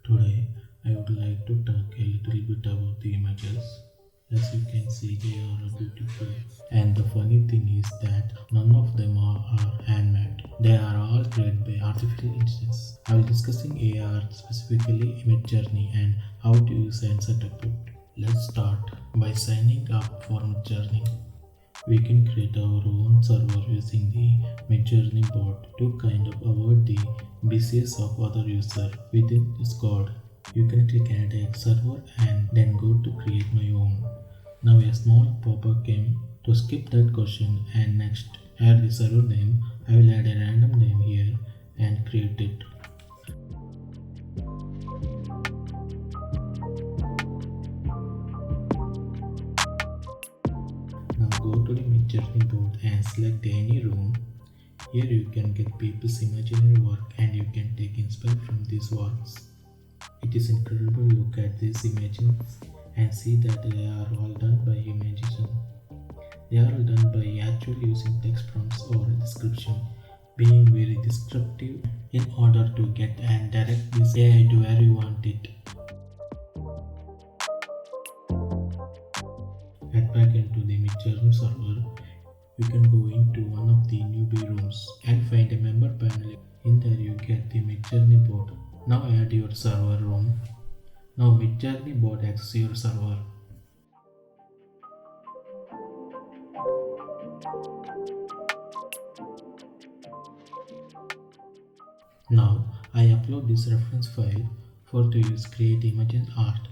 Today, I would like to talk a little bit about the images. As you can see, they are beautiful. And the funny thing is that none of them are handmade. They are all created by artificial intelligence. I will discussing AR, specifically Midjourney, and how to use and set up it. Let's start by signing up for Midjourney. We can create our own server using the Midjourney bot to kind of avoid the BCS of other user within this code. You can click add a server and then go to create my own. Now a small pop-up came to skip that question and next add the server name. I will add a random name here and create it. Now go to the Midjourney board and select any room. Here you can get people's imaginary work and you can take inspiration from these works. It is incredible to look at these images and see that they are all done by imagination. They are all done by actually using text prompts or a description, being very descriptive in order to get and direct this AI to where you want it. Head back into the Midjourney server. You can go into one of the newbie rooms and find a member panel. In there you get the Midjourney bot. Now add your server room. Now Midjourney bot access your server. Now I upload this reference file for to use create image and art,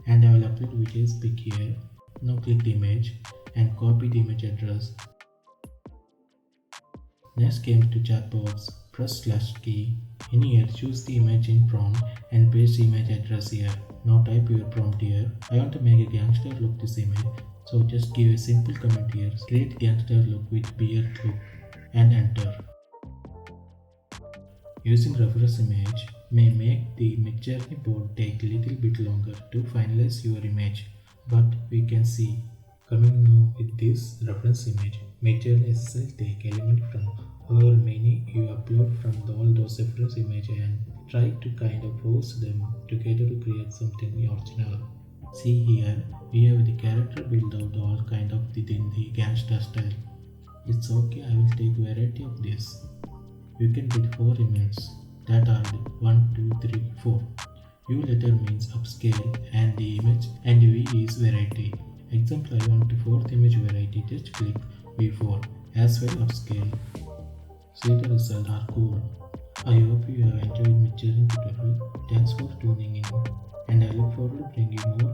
and I will upload Vijay's pic here. Now click the image and copy the image address. Next came to chat box, press slash key. In here choose the image in prompt and paste the image address here. Now type your prompt here. I want to make a gangster look this image, so just give a simple comment here. Create gangster look with beard look and enter. Using reference image may make the Midjourney board take a little bit longer to finalize your image, but we can see. Coming now with this reference image, Midjourney SSL take element from however many you upload from all those reference image and try to kind of force them together to create something original. See here, we have the character build out all kind of within the gangster style. It's okay, I will take variety of this. You can get 4 images that are 1, 2, 3, 4. U letter means upscale and the image and V is variety. Example, I want the 4th image variety, just click V4 as well upscale. See the results are cool. I hope you have enjoyed Midjourney tutorial. Thanks for tuning in and I look forward to bringing more